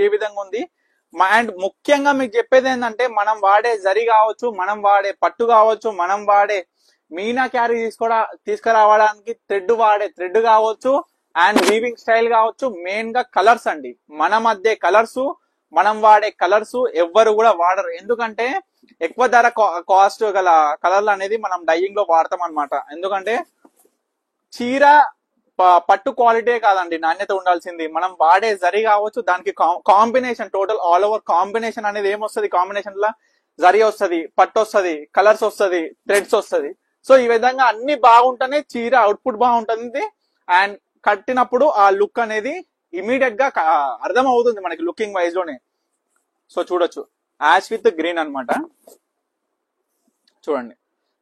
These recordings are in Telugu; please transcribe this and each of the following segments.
ఏ విధంగా ఉంది. అండ్ ముఖ్యంగా మీకు చెప్పేది ఏంటంటే మనం వాడే జరి కావచ్చు, మనం వాడే పట్టు కావచ్చు, మనం వాడే మీనా క్యారీ తీసుకురావడానికి థ్రెడ్ కావచ్చు, అండ్ వీవింగ్ స్టైల్ కావచ్చు, మెయిన్ గా కలర్స్ అండి. మన మధ్య కలర్స్, మనం వాడే కలర్స్ ఎవ్వరు కూడా వాడరు. ఎందుకంటే ఎక్కువ ధర కాస్ట్ గల కలర్లు అనేది మనం డైయింగ్ లో వాడతాం అనమాట. ఎందుకంటే చీర పట్టు క్వాలిటీ కాదండి నాణ్యత ఉండాల్సింది, మనం వాడే జరి కావచ్చు, దానికి combination total all over combination అనేది ఏమొస్తుంది, కాంబినేషన్ లో జరి వస్తుంది, పట్టు వస్తుంది, కలర్స్ వస్తుంది, థ్రెడ్స్ వస్తుంది. సో ఈ విధంగా అన్ని బాగుంటేనే చీర అవుట్పుట్ బాగుంటుంది. అండ్ కట్టినప్పుడు ఆ లుక్ అనేది ఇమీడియట్ గా అర్థం అవుతుంది మనకి లుకింగ్ వైజ్ లోనే. సో చూడొచ్చు యాష్ విత్ గ్రీన్ అన్నమాట. చూడండి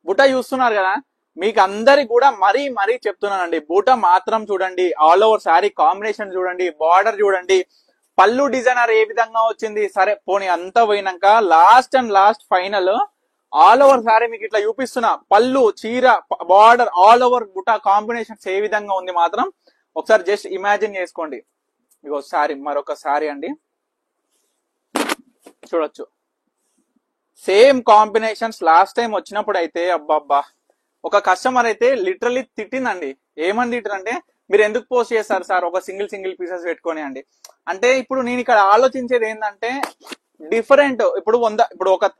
బుట్ట చూస్తున్నారు కదా, మీకు అందరికి కూడా మరీ చెప్తున్నానండి, బూట మాత్రం చూడండి, ఆల్ ఓవర్ శారీ కాంబినేషన్ చూడండి, బార్డర్ చూడండి, పళ్ళు డిజైనర్ ఏ విధంగా వచ్చింది. సరే పోనీ అంతా పోయినాక last final all over sari మీకు ఇట్లా చూపిస్తున్నా, పళ్ళు, చీర, బార్డర్, ఆల్ ఓవర్ బుట్ట కాంబినేషన్స్ ఏ విధంగా ఉంది మాత్రం ఒకసారి జస్ట్ ఇమాజిన్ చేసుకోండి. ఇగో శారీ, మరొక శారీ అండి, చూడొచ్చు సేమ్ కాంబినేషన్స్. లాస్ట్ టైం వచ్చినప్పుడు అయితే అబ్బాబ్బా, ఒక కస్టమర్ అయితే లిటరల్లీ తిట్టిందండి. ఏమని తిట్టిందంటే, మీరు ఎందుకు పోస్ట్ చేస్తారు సార్ ఒక సింగిల్ పీసెస్ పెట్టుకొని అండి. అంటే ఇప్పుడు నేను ఇక్కడ ఆలోచించేది ఏంటంటే డిఫరెంట్, ఇప్పుడు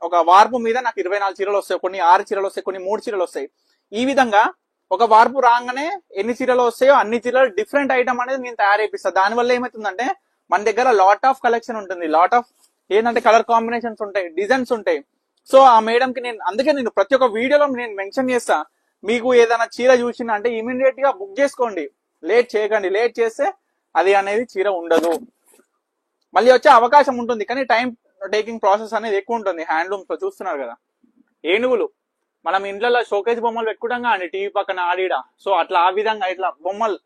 ఒక వార్పు మీద నాకు 24 చీరలు వస్తాయి, కొన్ని 6 చీరలు వస్తాయి, కొన్ని 3 చీరలు వస్తాయి. ఈ విధంగా ఒక వార్పు రాగానే ఎన్ని చీరలు వస్తాయో అన్ని చీరలు డిఫరెంట్ ఐటమ్ అనేది నేను తయారు చేపిస్తాను. దానివల్ల ఏమవుతుందంటే మన దగ్గర లాట్ ఆఫ్ కలెక్షన్ ఉంటుంది, లాట్ ఆఫ్ ఏంటంటే కలర్ కాంబినేషన్స్ ఉంటాయి, డిజైన్స్ ఉంటాయి. సో ఆ మేడం కి అందుకే నేను ప్రతి ఒక్క వీడియోలో నేను మెన్షన్ చేస్తా, మీకు ఏదైనా చీర చూసినా అంటే ఇమీడియట్ గా బుక్ చేసుకోండి, లేట్ చేయకండి. లేట్ చేస్తే అది అనేది చీర ఉండదు, మళ్ళీ వచ్చే అవకాశం ఉంటుంది, కానీ టైం టేకింగ్ ప్రాసెస్ అనేది ఎక్కువ ఉంటుంది. హ్యాండ్లూమ్స్ లో చూస్తున్నారు కదా, ఏనుగులు మనం ఇంట్లో షోకేజ్ బొమ్మలు పెట్టుకుంటాం అండి టీవీ పక్కన ఆడిడా. సో అట్లా ఆ విధంగా ఇట్లా బొమ్మలు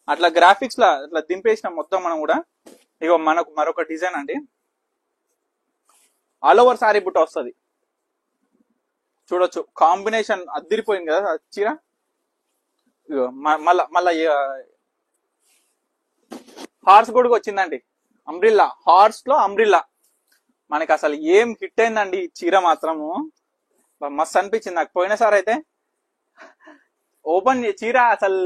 అట్లా గ్రాఫిక్స్ లా ఇట్లా దింపేసిన మొత్తం మనం కూడా. ఇగో మనకు మరొక డిజైన్ అండి, ఆల్ ఓవర్ సారీ బుట్ట వస్తుంది, చూడొచ్చు కాంబినేషన్ అద్దిరిపోయింది కదా చీర. మళ్ళా హార్స్ గొడుగు వచ్చిందండి, అంబ్రిల్లా, హార్స్ లో అంబ్రిల్లా. మనకి అసలు ఏం హిట్ అయిందండి ఈ చీర మాత్రము, మస్తు అనిపించింది నాకు. పోయినసారి అయితే చీర అసలు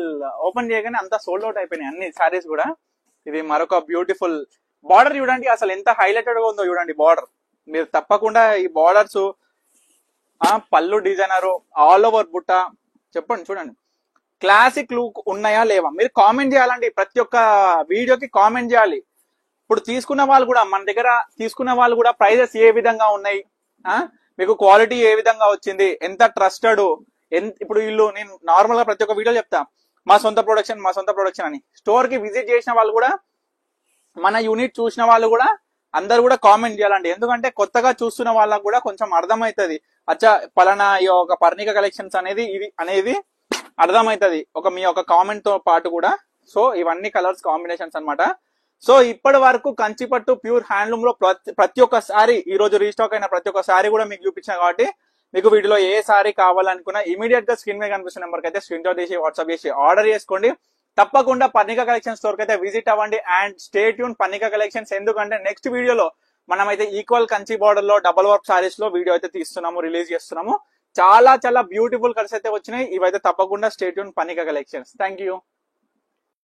ఓపెన్ చేయగానే అంతా సోల్డ్ అవుట్ అయిపోయినాయి అన్ని సారీస్ కూడా. ఇది మరొక బ్యూటిఫుల్ బార్డర్ చూడండి, అసలు ఎంత హైలైటెడ్ గా ఉందో చూడండి బార్డర్. మీరు తప్పకుండా ఈ బార్డర్స్, పళ్ళు డిజైనరు, ఆల్ ఓవర్ బుట్ట చెప్పండి చూడండి, క్లాసిక్ లుక్ ఉన్నాయా లేవా మీరు కామెంట్ చేయాలండి. ప్రతి ఒక్క వీడియోకి కామెంట్ చేయాలి. ఇప్పుడు తీసుకున్న వాళ్ళు కూడా, మన దగ్గర తీసుకున్న వాళ్ళు కూడా ప్రైజెస్ ఏ విధంగా ఉన్నాయి, మీకు క్వాలిటీ ఏ విధంగా వచ్చింది, ఎంత ట్రస్టెడ్. ఇప్పుడు వీళ్ళు, నేను నార్మల్ గా ప్రతి ఒక్క వీడియో చెప్తా మా సొంత ప్రొడక్షన్ అని. స్టోర్ కి విజిట్ చేసిన వాళ్ళు కూడా, మన యూనిట్ చూసిన వాళ్ళు కూడా అందరు కూడా కామెంట్ చేయాలండి. ఎందుకంటే కొత్తగా చూస్తున్న వాళ్ళకు కూడా కొంచెం అర్థమవుతుంది, అచ్చా పలానా ఈ ఒక పర్ణిక కలెక్షన్స్ అనేది అర్థమవుతుంది మీ యొక్క కామెంట్ తో పాటు కూడా. సో ఇవన్నీ కలర్స్ కాంబినేషన్స్ అన్నమాట. సో ఇప్పటి వరకు కంచిపట్టు ప్యూర్ హ్యాండ్లూమ్ లో ప్రతి ఒక్క సారీ, ఈ రోజు రీస్టాక్ అయిన ప్రతి ఒక్క సారీ కూడా మీకు చూపించాను. కాబట్టి మీకు వీటిలో ఏ సారీ కావాలనుకున్నా ఇమీడియట్ గా స్క్రీన్ మీద కనిపిస్తున్న నెంబర్ కి అయితే స్క్రీన్ షాట్ చేసి వాట్సాప్ చేసి ఆర్డర్ చేసుకోండి. తప్పకుండా పర్ణిక కలెక్షన్ స్టోర్ కి అయితే విజిట్ అవ్వండి. And stay tune Parnika collections, ఎందుకంటే నెక్స్ట్ వీడియోలో మనమైతే ఈక్వల్ కంచి బార్డర్ లో డబల్ వర్క్ సారీస్ లో వీడియో అయితే తీస్తున్నాము, రిలీజ్ చేస్తున్నాము. చాలా బ్యూటిఫుల్ కలర్స్ అయితే వచ్చినాయి. ఇవైతే తప్పకుండా stay tune Parnika collections. Thank you.